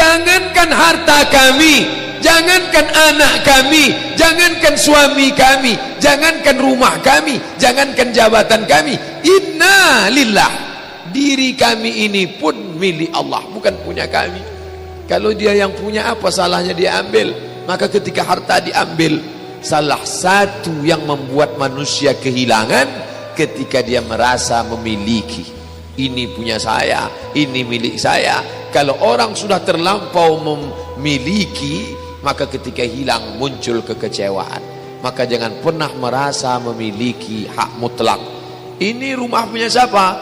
Jangankan harta kami, jangankan anak kami, jangankan suami kami, jangankan rumah kami, jangankan jabatan kami. Inna lillah, diri kami ini pun milik Allah, bukan punya kami. Kalau dia yang punya, apa salahnya dia ambil? Maka ketika harta diambil, salah satu yang membuat manusia kehilangan ketika dia merasa memiliki. Ini punya saya, ini milik saya. Kalau orang sudah terlampau memiliki, maka ketika hilang muncul kekecewaan. Maka jangan pernah merasa memiliki hak mutlak. Ini rumah punya siapa?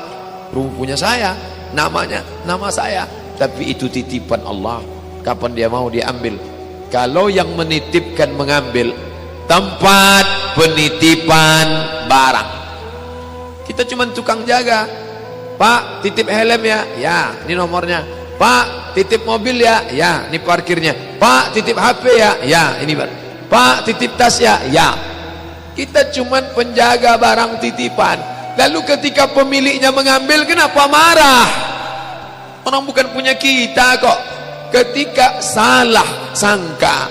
Rumah punya saya, namanya nama saya, tapi itu titipan Allah. Kapan dia mau diambil? Kalau yang menitipkan mengambil, tempat penitipan barang, kita cuma tukang jaga. Pak, titip helm ya? Ya, ini nomornya. Pak, titip mobil ya? Ya, ini parkirnya. Pak, titip HP ya? Ya, ini. Pak, titip tas ya? Ya. Kita cuma penjaga barang titipan. Lalu ketika pemiliknya mengambil, kenapa marah? Orang bukan punya kita kok. Ketika salah sangka,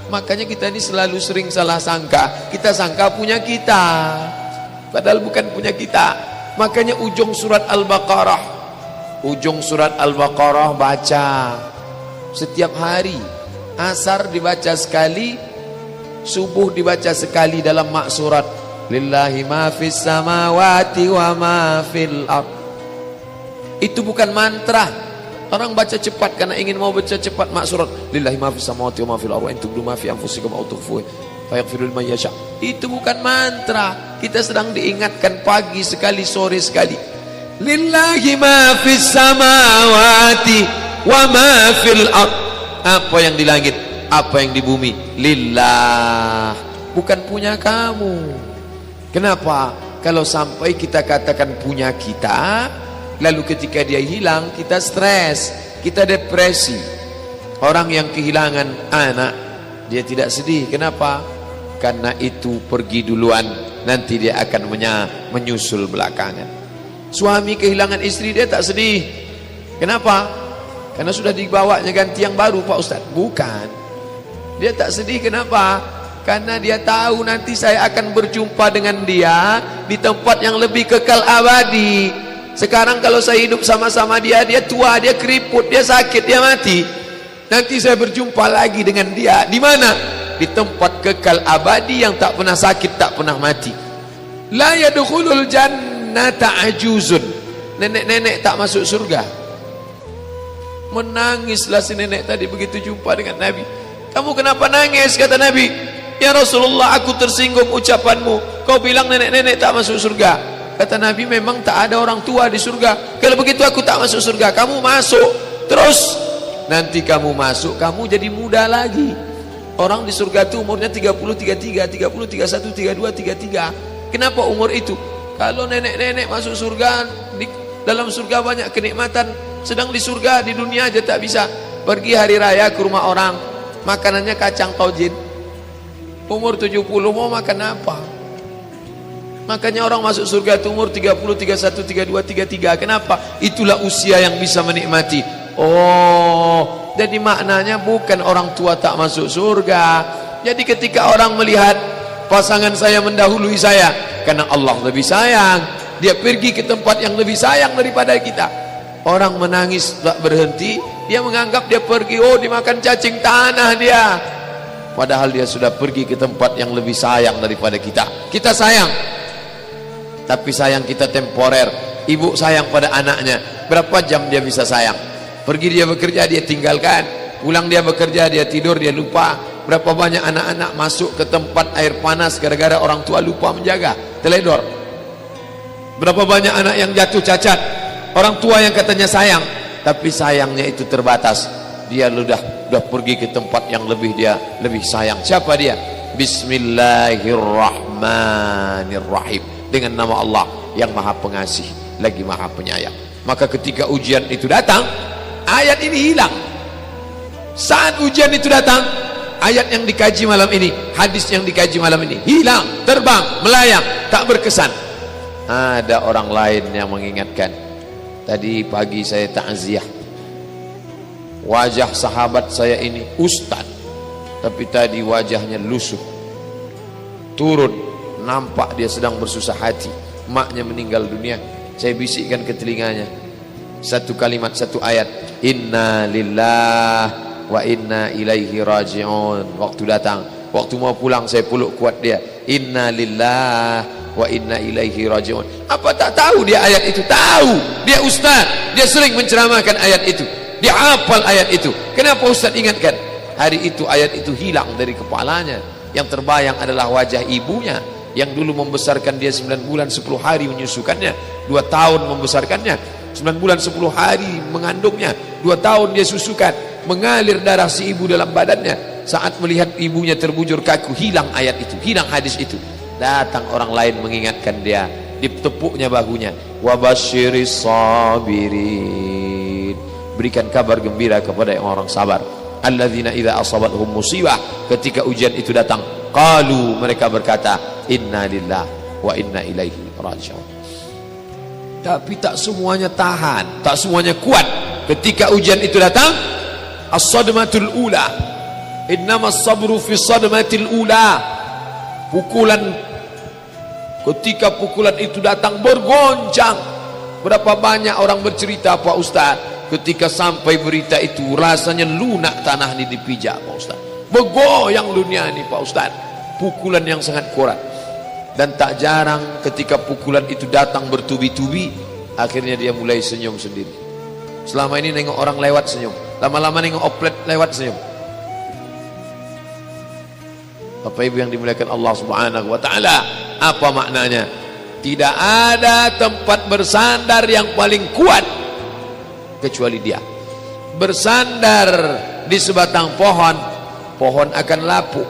makanya kita ini selalu sering salah sangka. Kita sangka punya kita, padahal bukan punya kita. Makanya ujung surat Al-Baqarah, baca setiap hari. Asar dibaca sekali, subuh dibaca sekali dalam maksurat. Lillahi ma fis samawati wa ma fil ard. Itu bukan mantra. Orang baca cepat karena ingin mau baca cepat maksurat. Lillahi ma fis samawati wa ma fil ard wa in tubdu ma fi anfusikum aw tukhfuhu fayaghfiru liman yasha. Itu bukan mantra. Kita sedang diingatkan pagi sekali, sore sekali. Lillahi ma fis samawati wa ma fil ard. Apa yang di langit, apa yang di bumi, lillah, bukan punya kamu. Kenapa? Kalau sampai kita katakan punya kita, lalu ketika dia hilang, kita stres, kita depresi. Orang yang kehilangan anak, dia tidak sedih. Kenapa? Karena itu pergi duluan, nanti dia akan menyusul belakangan. Suami kehilangan istri, dia tak sedih. Kenapa? Karena sudah dibawanya ganti yang baru, Pak Ustadz. Bukan, dia tak sedih. Kenapa? Karena dia tahu nanti saya akan berjumpa dengan dia di tempat yang lebih kekal abadi. Sekarang kalau saya hidup sama-sama dia, dia tua, dia keriput, dia sakit, dia mati. Nanti saya berjumpa lagi dengan dia di mana? Di tempat kekal abadi yang tak pernah sakit, tak pernah mati. La yadkhulul jannata ajuzun. Nenek-nenek tak masuk surga. Menangislah si nenek tadi begitu jumpa dengan Nabi. Kamu kenapa nangis? Kata Nabi, ya Rasulullah, aku tersinggung ucapanmu. Kau bilang nenek-nenek tak masuk surga. Kata Nabi, memang tak ada orang tua di surga. Kalau begitu aku tak masuk surga, kamu masuk. Terus nanti kamu masuk, kamu jadi muda lagi. Orang di surga itu umurnya 30, 33, 30, 31, 32, 33. Kenapa umur itu? Kalau nenek-nenek masuk surga, dalam surga banyak kenikmatan. Sedang di surga, di dunia aja tak bisa. Pergi hari raya ke rumah orang, makanannya kacang taujin. Umur 70 mau makan apa? Makanya orang masuk surga itu umur 30, 31, 32, 33. Kenapa? Itulah usia yang bisa menikmati. Oh, jadi maknanya bukan orang tua tak masuk surga. Jadi ketika orang melihat pasangan saya mendahului saya, karena Allah lebih sayang, dia pergi ke tempat yang lebih sayang daripada kita. Orang menangis tak berhenti, dia menganggap dia pergi, oh dimakan cacing tanah dia. Padahal dia sudah pergi ke tempat yang lebih sayang daripada kita. Kita sayang, tapi sayang kita temporer. Ibu sayang pada anaknya, berapa jam dia bisa sayang? Pergi dia bekerja, dia tinggalkan. Pulang dia bekerja, dia tidur, dia lupa. Berapa banyak anak-anak masuk ke tempat air panas gara-gara orang tua lupa menjaga, teledor. Berapa banyak anak yang jatuh cacat, orang tua yang katanya sayang, tapi sayangnya itu terbatas. Dia sudah pergi ke tempat yang dia lebih sayang. Siapa dia? Bismillahirrahmanirrahim. Dengan nama Allah yang Maha Pengasih lagi Maha Penyayang. Maka ketika ujian itu datang, ayat ini hilang. Saat ujian itu datang, ayat yang dikaji malam ini, hadis yang dikaji malam ini hilang, terbang, melayang, tak berkesan. Ada orang lain yang mengingatkan. Tadi pagi saya takziah, wajah sahabat saya ini ustaz, tapi tadi wajahnya lusuh. Turun, nampak dia sedang bersusah hati, maknya meninggal dunia. Saya bisikkan ke telinganya satu kalimat, satu ayat, inna lillah wa inna ilaihi raji'un. Waktu datang, waktu mau pulang saya peluk kuat dia, inna lillah wa inna ilaihi raji'un. Apa tak tahu dia ayat itu? Tahu, dia ustaz, dia sering menceramahkan ayat itu, dia hafal ayat itu. Kenapa ustaz ingatkan? Hari itu ayat itu hilang dari kepalanya. Yang terbayang adalah wajah ibunya yang dulu membesarkan dia 9 bulan 10 hari menyusukannya, 2 tahun membesarkannya, 9 bulan 10 hari mengandungnya, 2 tahun dia susukan, mengalir darah si ibu dalam badannya. Saat melihat ibunya terbujur kaku, hilang ayat itu, hilang hadis itu. Datang orang lain mengingatkan dia, ditepuknya bahunya, wabasyiris sabirin, berikan kabar gembira kepada orang sabar. Alladzina idza asabathum musibah, ketika ujian itu datang, qalu, mereka berkata, inna lillah wa inna ilaihi raji'un. Tapi tak semuanya tahan, tak semuanya kuat. Ketika ujian itu datang, as-sadmatul ula, innamas sabru fi sadmatil ula, pukulan, ketika pukulan itu datang bergoncang. Berapa banyak orang bercerita, Pak Ustaz, ketika sampai berita itu rasanya lunak tanah ini dipijak, Pak Ustaz, bergoyang dunia ini, Pak Ustaz. Pukulan yang sangat kuat. Dan tak jarang ketika pukulan itu datang bertubi-tubi, akhirnya dia mulai senyum sendiri. Selama ini nengok orang lewat senyum, lama-lama nengok oplet lewat senyum. Bapak Ibu yang dimuliakan Allah Subhanahu wa taala, apa maknanya? Tidak ada tempat bersandar yang paling kuat kecuali dia. Bersandar di sebatang pohon, pohon akan lapuk.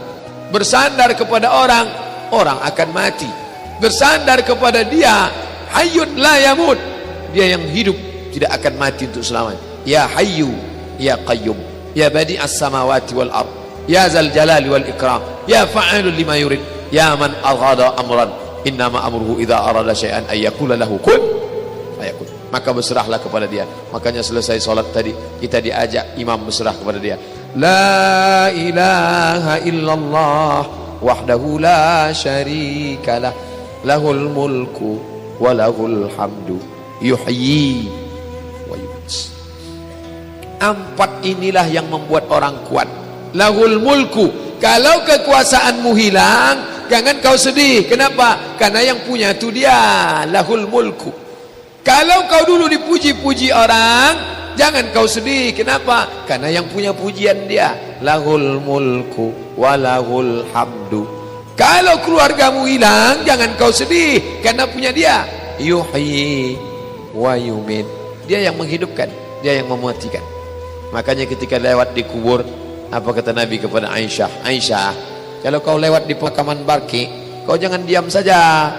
Bersandar kepada orang, orang akan mati. Bersandar kepada dia, hayyun la yamut, dia yang hidup tidak akan mati untuk selamanya. Ya hayyu ya qayyum ya badi'as samawati wal ard ya zal jalali wal ikram ya fa'alul lima yurid ya man aghada amran innama amruhu idza arada syai'an ay yaqula lahu kun fayakun. Maka berserahlah kepada dia. Makanya selesai salat tadi kita diajak imam berserah kepada dia. La ilaha illallah wahdahu la syarikalah, lahul mulku wa lahul hamdu yuhyi wa yumiit. 4 inilah yang membuat orang kuat. Lahul mulku, kalau kekuasaanmu hilang jangan kau sedih. Kenapa? Karena yang punya itu dia. Lahul mulku. Kalau kau dulu dipuji-puji orang, jangan kau sedih. Kenapa? Karena yang punya pujian dia. Lahul mulku walahul hamdu. Kalau keluargamu hilang, jangan kau sedih, karena punya dia. Yuhyi wa yumiit. Dia yang menghidupkan, dia yang mematikan. Makanya ketika lewat di kubur, apa kata Nabi kepada Aisyah? Aisyah, kalau kau lewat di pemakaman Baqi, kau jangan diam saja.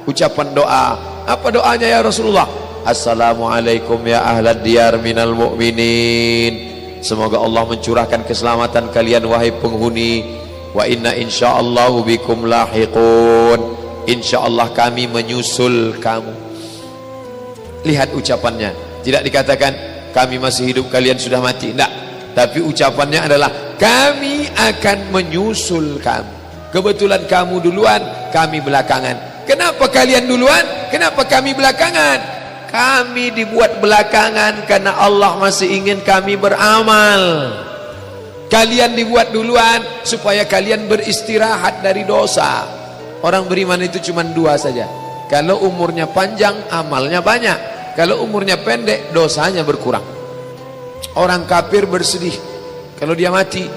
Ucapan doa. Apa doanya ya Rasulullah? Assalamualaikum ya ahlad diyar minal mu'minin. Semoga Allah mencurahkan keselamatan kalian wahai penghuni. Wa inna insyaallahu bikum lahiqun. Insyaallah kami menyusul kamu. Lihat ucapannya. Tidak dikatakan kami masih hidup kalian sudah mati. Tidak. Tapi ucapannya adalah kami akan menyusul kamu. Kebetulan kamu duluan, kami belakangan. Kenapa kalian duluan? Kenapa kami belakangan? Kami dibuat belakangan karena Allah masih ingin kami beramal. Kalian dibuat duluan supaya kalian beristirahat dari dosa. Orang beriman itu cuma 2 saja. Kalau umurnya panjang, amalnya banyak. Kalau umurnya pendek, dosanya berkurang. Orang kafir bersedih kalau dia mati,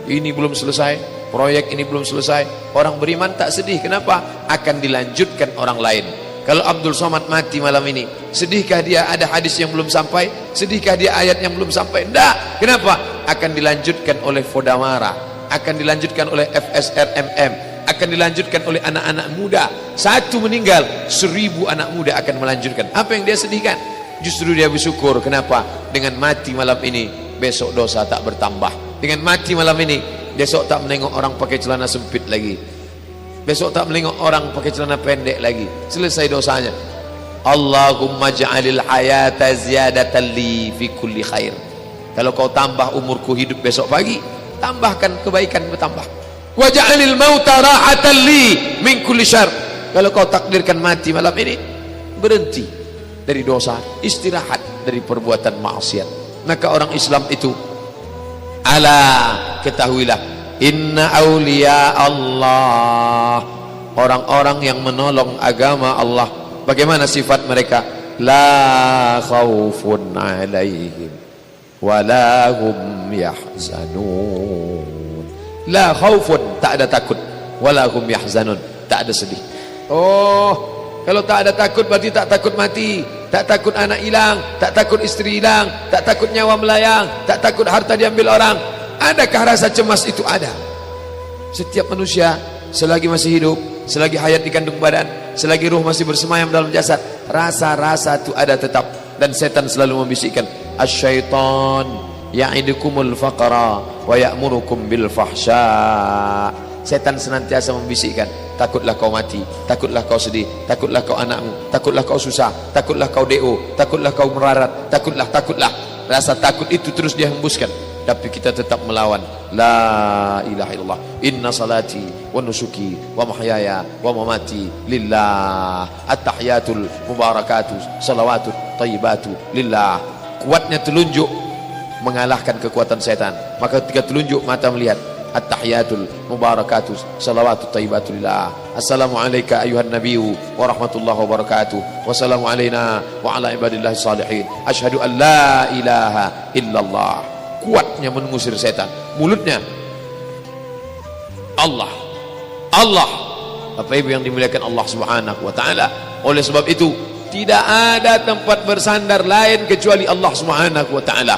ini belum selesai, proyek ini belum selesai. Orang beriman tak sedih. Kenapa? Akan dilanjutkan orang lain. Kalau Abdul Somad mati malam ini, sedihkah dia ada hadis yang belum sampai? Sedihkah dia ayat yang belum sampai? Tidak. Kenapa? Akan dilanjutkan oleh Fodamara, akan dilanjutkan oleh FSRMM, akan dilanjutkan oleh anak-anak muda. Satu meninggal, 1000 anak muda akan melanjutkan. Apa yang dia sedihkan? Justru dia bersyukur. Kenapa? Dengan mati malam ini, besok dosa tak bertambah. Dengan mati malam ini, besok tak menengok orang pakai celana sempit lagi. Besok tak menengok orang pakai celana pendek lagi. Selesai dosanya. Allahumma ja'alil hayata ziyadatan li fi kulli khair. Kalau kau tambah umurku hidup besok pagi, tambahkan kebaikan bertambah. Wa ja'alil mauta rahatan li min kulli syarr. Kalau kau takdirkan mati malam ini, berhenti dari dosa, istirahat dari perbuatan maksiat. Maka orang Islam itu, ala, ketahuilah, inna awliya Allah, orang-orang yang menolong agama Allah, bagaimana sifat mereka? La khaufun alaihim wala hum yahzanun. La khaufun, tak ada takut, wala hum yahzanun, tak ada sedih. Oh, kalau tak ada takut berarti tak takut mati, tak takut anak hilang, tak takut istri hilang, tak takut nyawa melayang, tak takut harta diambil orang. Adakah rasa cemas itu? Ada. Setiap manusia selagi masih hidup, selagi hayat di kandung badan, selagi ruh masih bersemayam dalam jasad, rasa-rasa itu ada tetap. Dan setan selalu membisikkan, asyaitan ya'idukumul faqra wa ya'murukum bil fahsya. Setan senantiasa membisikkan, takutlah kau mati, takutlah kau sedih, takutlah kau anakmu, takutlah kau susah, takutlah kau DO, takutlah kau merarat, takutlah. Rasa takut itu terus dia hembuskan, tapi kita tetap melawan. La ilaha illallah, inna salati wa nusuki wa mahyaya wa mamati lillah, at-tahiyatul mubarakatuh salawatut tayyibatu lillah. Kuatnya telunjuk mengalahkan kekuatan setan. Maka ketika telunjuk mata melihat, at-tahiyatul mubarakatuh salawatut tayyibatu lillah. Assalamu alayka ayuhan nabiyyu wa rahmatullahi wa barakatuh. Wassalamu alayna wa ala ibadillahi salihin. Asyhadu an la ilaha illallah. Kuatnya mengusir setan. Mulutnya Allah, Allah. Bapak Ibu yang dimuliakan Allah Subhanahu wa taala. Oleh sebab itu, tidak ada tempat bersandar lain kecuali Allah Subhanahu wa taala.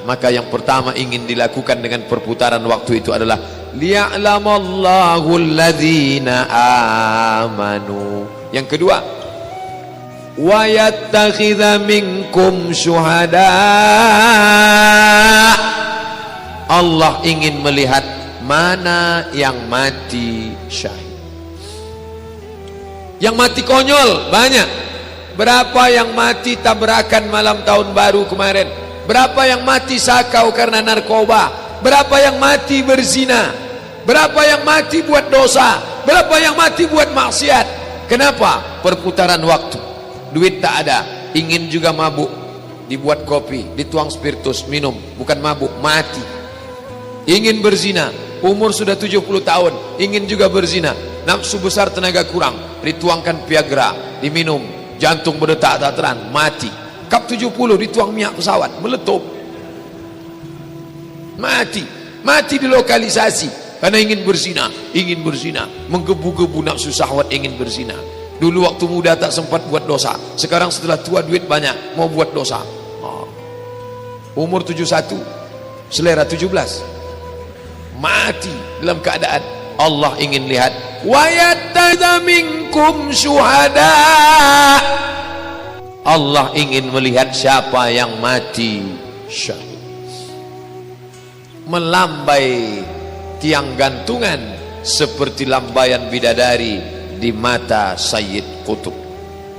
Maka yang pertama ingin dilakukan dengan perputaran waktu itu adalah liya'lamallahu alladhina amanu. Yang kedua, wa yattakhidha minkum syuhada. Allah ingin melihat mana yang mati syahid. Yang mati konyol banyak. Berapa yang mati tabrakan malam tahun baru kemarin? Berapa yang mati sakau karena narkoba? Berapa yang mati berzina? Berapa yang mati buat dosa? Berapa yang mati buat maksiat? Kenapa? Perputaran waktu. Duit tak ada, ingin juga mabuk, dibuat kopi, dituang spiritus, minum, bukan mabuk, mati. Ingin berzina, umur sudah 70 tahun, ingin juga berzina, nafsu besar, tenaga kurang, dituangkan Viagra, diminum, jantung berdetak tak terang, mati. Kap 70 dituang minyak pesawat, meletup, mati di lokalisasi karena ingin berzina, menggebu-gebu nafsu syahwat, ingin berzina. Dulu waktu muda tak sempat buat dosa, sekarang setelah tua duit banyak mau buat dosa. Umur 71, selera 17, mati dalam keadaan Allah ingin lihat. Wa yattakhidha minkum syuhada. Allah ingin melihat siapa yang mati syahid. Melambai tiang gantungan seperti lambaian bidadari di mata Sayyid Qutb.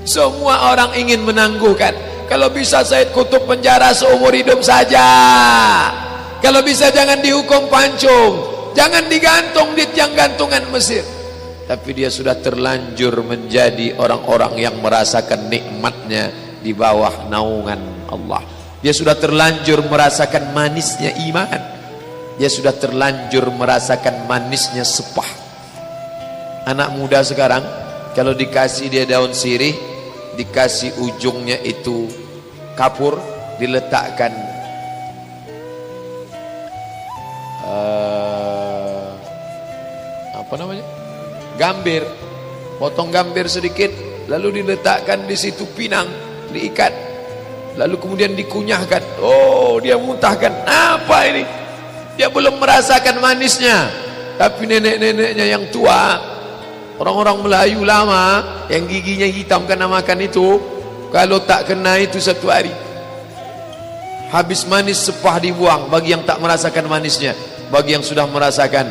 Semua orang ingin menangguhkan. Kalau bisa Sayyid Qutb penjara seumur hidup saja. Kalau bisa jangan dihukum pancung, jangan digantung di tiang gantungan Mesir. Tapi dia sudah terlanjur menjadi orang-orang yang merasakan nikmatnya di bawah naungan Allah. Dia sudah terlanjur merasakan manisnya iman. Dia sudah terlanjur merasakan manisnya sepah. Anak muda sekarang kalau dikasih dia daun sirih, dikasih ujungnya itu kapur, diletakkan apa namanya, gambir, potong gambir sedikit, lalu diletakkan di situ pinang, diikat, lalu kemudian dikunyahkan. Oh, dia muntahkan. Apa ini? Dia belum merasakan manisnya. Tapi nenek-neneknya yang tua, orang-orang Melayu lama yang giginya hitam karena makan itu, kalau tak kena itu satu hari habis manis, sepah dibuang. Bagi yang tak merasakan manisnya, bagi yang sudah merasakan,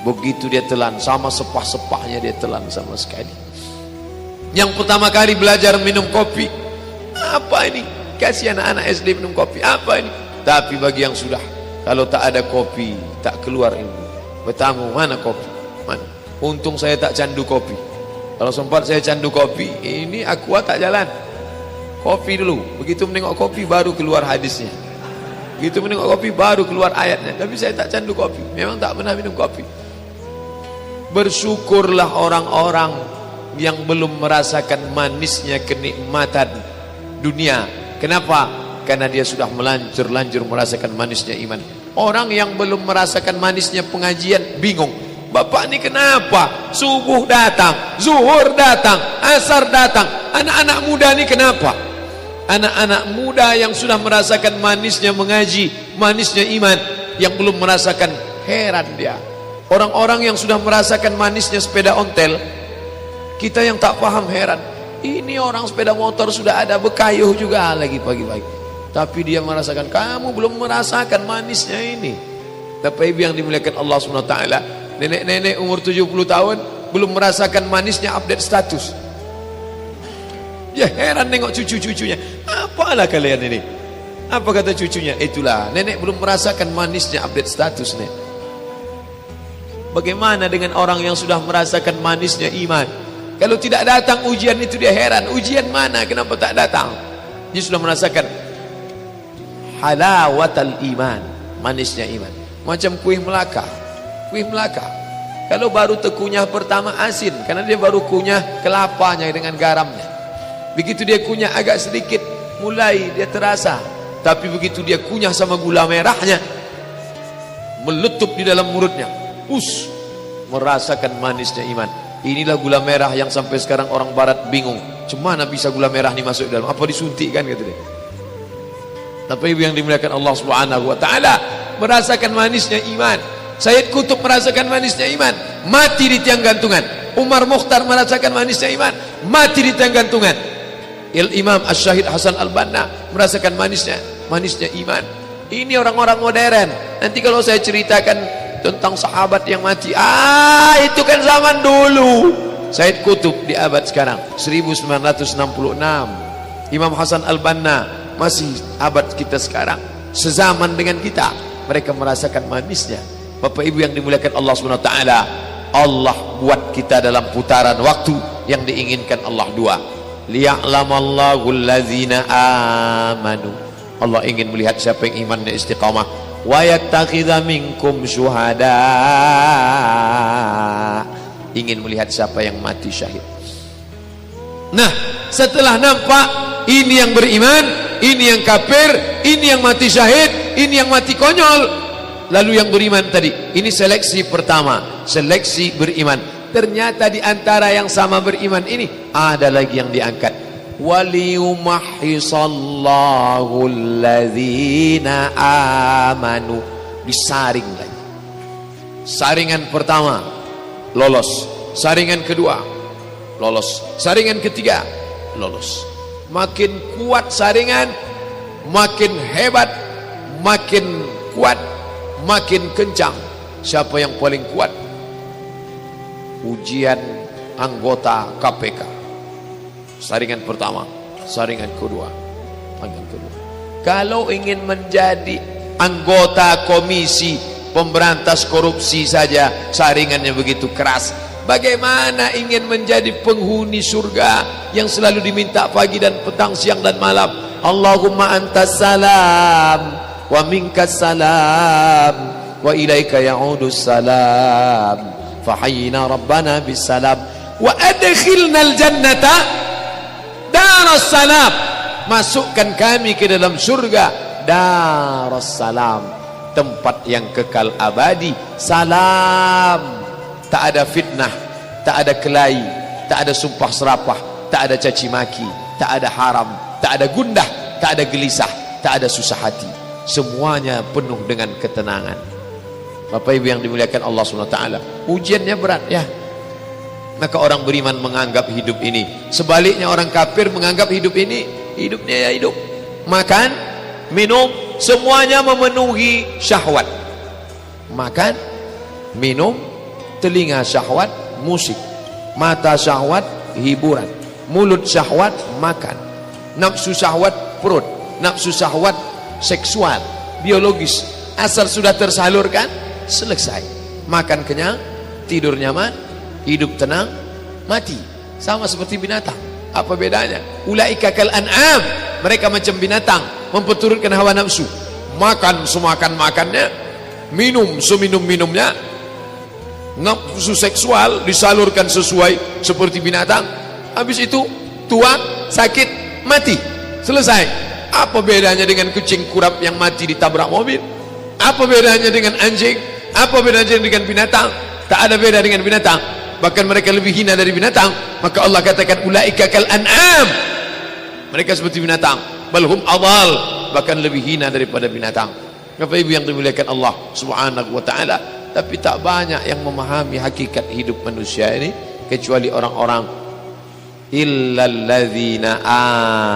begitu dia telan, sama sepah-sepahnya dia telan sama sekali. Yang pertama kali belajar minum kopi, apa ini? Kasih anak-anak SD minum kopi, apa ini? Tapi bagi yang sudah, kalau tak ada kopi tak keluar ilmu. Bertamu, mana kopi? Mana? Untung saya tak candu kopi. Kalau sempat saya candu kopi, ini aqua tak jalan. Kopi dulu, begitu menengok kopi baru keluar hadisnya, begitu menengok kopi baru keluar ayatnya. Tapi saya tak candu kopi, memang tak pernah minum kopi. Bersyukurlah orang-orang yang belum merasakan manisnya kenikmatan dunia. Kenapa? Karena dia sudah melanjur-lanjur merasakan manisnya iman. Orang yang belum merasakan manisnya pengajian bingung, bapak ini kenapa subuh datang, zuhur datang, asar datang, anak-anak muda ini kenapa? Anak-anak muda yang sudah merasakan manisnya mengaji, manisnya iman, yang belum merasakan, heran dia. Orang-orang yang sudah merasakan manisnya sepeda ontel, kita yang tak paham heran. Ini orang sepeda motor sudah ada, bekayuh juga lagi pagi-pagi, tapi dia merasakan. Kamu belum merasakan manisnya ini. Tapi yang dimuliakan Allah SWT, nenek-nenek umur 70 tahun belum merasakan manisnya update status. Ya heran nengok cucu-cucunya. Apalah kalian ini? Apa kata cucunya? Itulah, nenek belum merasakan manisnya update status, nek. Bagaimana dengan orang yang sudah merasakan manisnya iman? Kalau tidak datang ujian itu dia heran, ujian mana, kenapa tak datang? Dia sudah merasakan halawatal iman, manisnya iman. Macam kuih Melaka. Kuih Melaka, kalau baru terkunyah pertama asin, karena dia baru kunyah kelapanya dengan garamnya. Begitu dia kunyah agak sedikit, mulai dia terasa. Tapi begitu dia kunyah sama gula merahnya, meletup di dalam mulutnya, merasakan manisnya iman. Inilah gula merah yang sampai sekarang orang barat bingung, cemana bisa gula merah ini masuk dalam, apa disuntikkan gitu deh. Tapi yang dimuliakan Allah Subhanahu wa taala, merasakan manisnya iman. Sayyid Qutb merasakan manisnya iman, mati di tiang gantungan. Umar Mukhtar merasakan manisnya iman, mati di tiang gantungan. Imam Asy-Syahid Hasan Al-Banna merasakan manisnya iman. Ini orang-orang modern. Nanti kalau saya ceritakan tentang sahabat yang mati, itu kan zaman dulu. Sayyid Qutb di abad sekarang 1966. Imam Hasan Al-Banna masih abad kita sekarang, sezaman dengan kita. Mereka merasakan manisnya. Bapak Ibu yang dimuliakan Allah SWT, Allah buat kita dalam putaran waktu yang diinginkan Allah dua. Liya'lamallahu allazina amanu. Allah ingin melihat siapa yang imannya istiqamah. Wa yattakhidha minkum syuhada. Ingin melihat siapa yang mati syahid. Nah, setelah nampak ini yang beriman, ini yang kafir, ini yang mati syahid, ini yang mati konyol, lalu yang beriman tadi. Ini seleksi pertama, seleksi beriman. Ternyata di antara yang sama beriman ini ada lagi yang diangkat. Waliyumahhisallahu alladzina amanu. Disaring lagi. Saringan pertama lolos, saringan kedua lolos, saringan ketiga lolos. Makin kuat saringan, makin hebat, makin kuat, makin kencang. Siapa yang paling kuat? Ujian anggota KPK. Saringan pertama, saringan kedua, saringan kedua. Kalau ingin menjadi anggota komisi pemberantas korupsi saja saringannya begitu keras, bagaimana ingin menjadi penghuni surga yang selalu diminta pagi dan petang, siang dan malam? Allahumma antas salam wa minkas salam wa ilaika ya'udus salam fahayyina rabbana bisalam wa adkhilnal jannata daras salam. Masukkan kami ke dalam surga daras salam, tempat yang kekal abadi. Salam, tak ada fitnah, tak ada kelahi, tak ada sumpah serapah, tak ada caci maki, tak ada haram, tak ada gundah, tak ada gelisah, tak ada susah hati. Semuanya penuh dengan ketenangan. Bapak Ibu yang dimuliakan Allah SWT, ujiannya berat ya. Maka orang beriman menganggap hidup ini, sebaliknya orang kafir menganggap hidup ini, hidupnya ya hidup. Makan, minum, semuanya memenuhi syahwat. Makan, minum, telinga syahwat, musik, mata syahwat, hiburan, mulut syahwat, makan, nafsu syahwat, perut, nafsu syahwat, seksual, biologis. Asal sudah tersalurkan, selesai. Makan kenyang, tidur nyaman, hidup tenang, mati. Sama seperti binatang. Apa bedanya? Ulaika kal an'am, mereka macam binatang, memperturutkan hawa nafsu. Makan semakan-makannya, minum seminum-minumnya, nafsu seksual disalurkan sesuai seperti binatang. Habis itu tua, sakit, mati, selesai. Apa bedanya dengan kucing kurap yang mati ditabrak mobil? Apa bedanya dengan anjing? Apa bedanya dengan binatang? Tak ada beda dengan binatang, bahkan mereka lebih hina dari binatang. Maka Allah katakan ulaika kal an'am, mereka seperti binatang, balhum adal, bahkan lebih hina daripada binatang. Bapak Ibu yang dimuliakan Allah Subhanahu wa taala, tapi tak banyak yang memahami hakikat hidup manusia ini kecuali orang-orang illalladzina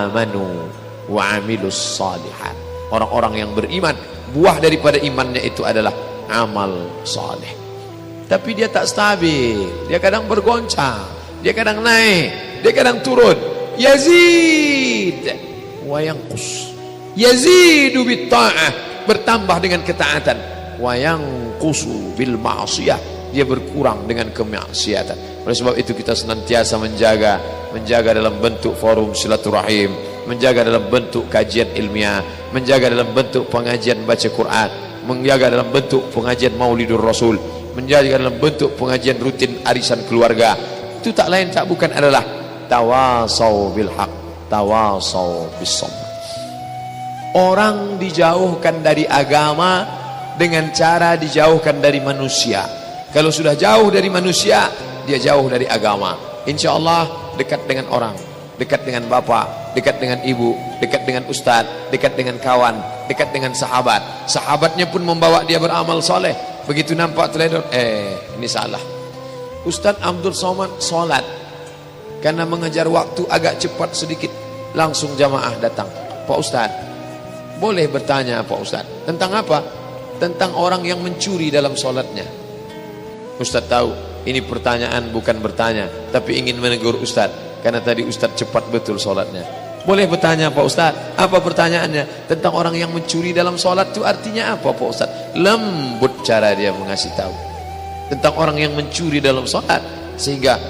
amanu wa amilus salihat. Orang-orang yang beriman, buah daripada imannya itu adalah amal saleh. Tapi dia tak stabil, dia kadang bergoncang, dia kadang naik, dia kadang turun. Yazid wa yanqus, yazidu bit ta'ah, bertambah dengan ketaatan, wa yanqusu bil ma'siyah, dia berkurang dengan kemaksiatan. Oleh sebab itu kita senantiasa menjaga dalam bentuk forum silaturahim, menjaga dalam bentuk kajian ilmiah, menjaga dalam bentuk pengajian baca Quran, menjaga dalam bentuk pengajian Maulidur Rasul, menjaga dalam bentuk pengajian rutin arisan keluarga. Itu tak lain tak bukan adalah tawasau bil haq, tawasau bis sabr. Orang dijauhkan dari agama dengan cara dijauhkan dari manusia. Kalau sudah jauh dari manusia, dia jauh dari agama. Insya Allah dekat dengan orang, dekat dengan bapak, dekat dengan ibu, dekat dengan ustaz, dekat dengan kawan, dekat dengan sahabat. Sahabatnya pun membawa dia beramal soleh. Begitu nampak teledor, ini salah. Ustaz Abdul Somad solat, karena mengejar waktu agak cepat sedikit, langsung jamaah datang. Pak Ustaz, boleh bertanya Pak Ustaz, tentang apa? Tentang orang yang mencuri dalam solatnya. Ustaz tahu ini pertanyaan bukan bertanya, tapi ingin menegur Ustaz, karena tadi Ustaz cepat betul solatnya. Boleh bertanya Pak Ustaz, apa pertanyaannya? Tentang orang yang mencuri dalam solat itu artinya apa Pak Ustaz? Lembut cara dia mengasih tahu tentang orang yang mencuri dalam solat, sehingga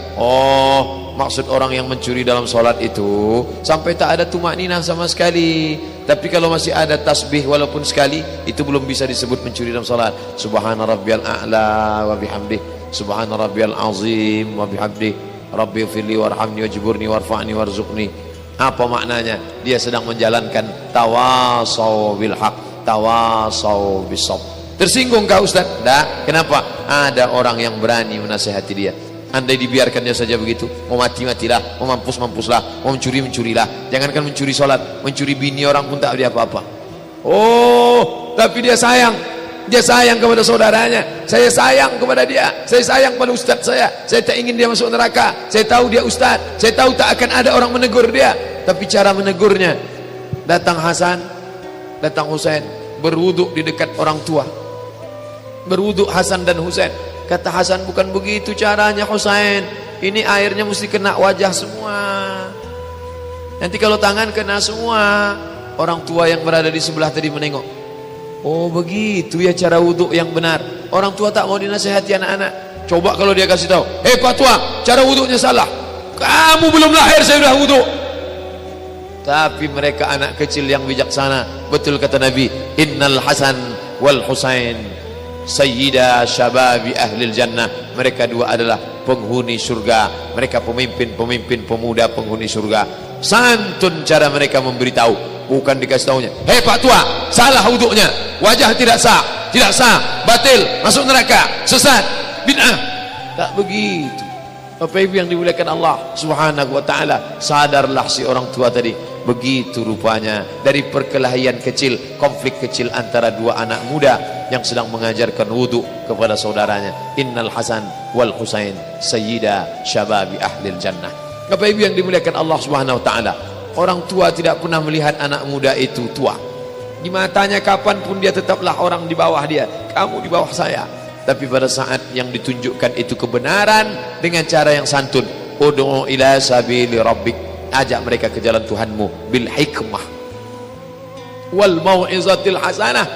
maksud orang yang mencuri dalam solat itu sampai tak ada tumakninah sama sekali. Tapi kalau masih ada tasbih walaupun sekali, itu belum bisa disebut mencuri dalam salat. Subhana rabbiyal a'la wa bihamdih, subhana rabbiyal azim wa bihamdih, rabbi firli warhamni wajburni warfa'ni warzuqni. Apa maknanya? Dia sedang menjalankan tawasau bil haq, tawasau bis sabr. Tersinggung kah Ustaz? Tak. Kenapa? Ada orang yang berani menasihati dia. Andai dibiarkannya saja begitu, mau mati-matilah, mau mampus-mampuslah, mau mencuri-mencurilah. Jangankan mencuri solat, mencuri bini orang pun tak ada apa-apa. Tapi dia sayang kepada saudaranya. Saya sayang kepada dia, saya sayang pada ustaz saya tak ingin dia masuk neraka. Saya tahu dia ustaz, saya tahu tak akan ada orang menegur dia. Tapi cara menegurnya, datang Hasan, datang Husain, berwuduk di dekat orang tua, berwuduk Hasan dan Husain. Kata Hasan, bukan begitu caranya Husain, ini airnya mesti kena wajah semua, nanti kalau tangan kena semua. Orang tua yang berada di sebelah tadi menengok. Oh begitu ya cara wuduk yang benar. Orang tua tak mau dinasihati anak-anak. Coba kalau dia kasih tahu, Pak tua, cara wuduknya salah. Kamu belum lahir saya sudah wuduk. Tapi mereka anak kecil yang bijaksana. Betul kata Nabi, Innal Hasan wal Husain sayyida syababi ahlil jannah. Mereka dua adalah penghuni surga. Mereka pemimpin pemuda penghuni surga. Santun cara mereka memberitahu, bukan dikasih tahunya, Pak tua, salah wuduknya, wajah tidak sah, batil, masuk neraka, sesat, bid'ah. Tak begitu. Bapak Ibu yang dimuliakan Allah Subhanahu wa taala, sadarlah si orang tua tadi. Begitu rupanya dari perkelahian kecil, konflik kecil antara dua anak muda yang sedang mengajarkan wudu kepada saudaranya. Innal Hasan wal Husain sayyida syababi ahlil jannah. Bapak Ibu yang dimuliakan Allah Subhanahu wa taala, orang tua tidak pernah melihat anak muda itu tua. Di matanya kapanpun dia tetaplah orang di bawah dia, kamu di bawah saya. Tapi pada saat yang ditunjukkan itu kebenaran dengan cara yang santun, ud'u ila sabili rabbik, ajak mereka ke jalan Tuhanmu bil hikmah wal mau'izatil hasanah,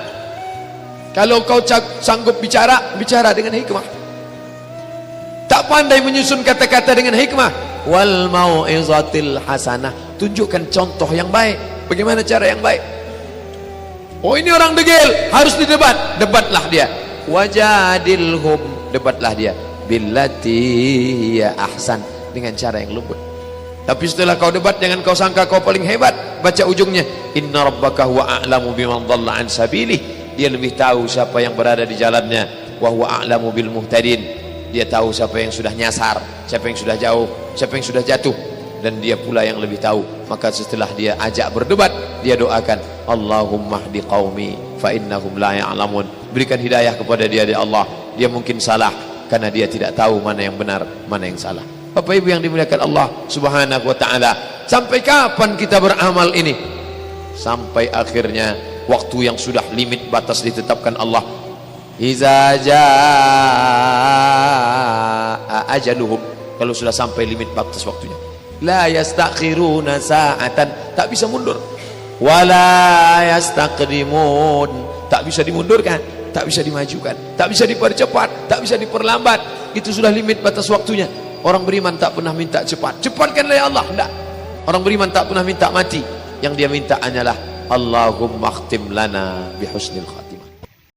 Kalau kau sanggup bicara, bicara dengan hikmah. Tak pandai menyusun kata-kata dengan hikmah, wal mau'izatil hasanah, tunjukkan contoh yang baik. Bagaimana cara yang baik? Oh, ini orang degil, harus didebat, debatlah dia. Wajadilhum, debatlah dia. Billati ya ahsan, dengan cara yang lembut. Tapi setelah kau debat, jangan kau sangka kau paling hebat. Baca ujungnya, inna rabbaka huwa a'lamu biman dhalla an sabilih. Dia lebih tahu siapa yang berada di jalannya. Wa huwa a'lamu bil muhtadin. Dia tahu siapa yang sudah nyasar, siapa yang sudah jauh, siapa yang sudah jatuh, dan dia pula yang lebih tahu. Maka setelah dia ajak berdebat, dia doakan, Allahumma hdi qaumi fa innahum la ya'lamun. Berikan hidayah kepada dia, ya Allah. Dia mungkin salah karena dia tidak tahu mana yang benar, mana yang salah. Bapak Ibu yang dimuliakan Allah Subhanahu wa taala, sampai kapan kita beramal ini? Sampai akhirnya waktu yang sudah limit batas ditetapkan Allah. Iza jaa ajaluhum, kalau sudah sampai limit batas waktunya, la yastakhiruna sa'atan, tak bisa mundur. Wala yastaqdimun, tak bisa dimundurkan, tak bisa dimajukan, tak bisa dipercepat, tak bisa diperlambat. Itu sudah limit batas waktunya. Orang beriman tak pernah minta cepat, cepatkanlah ya Allah, enggak. Orang beriman tak pernah minta mati, yang dia minta hanyalah Allahumma khtim lana bihusnil khatimah.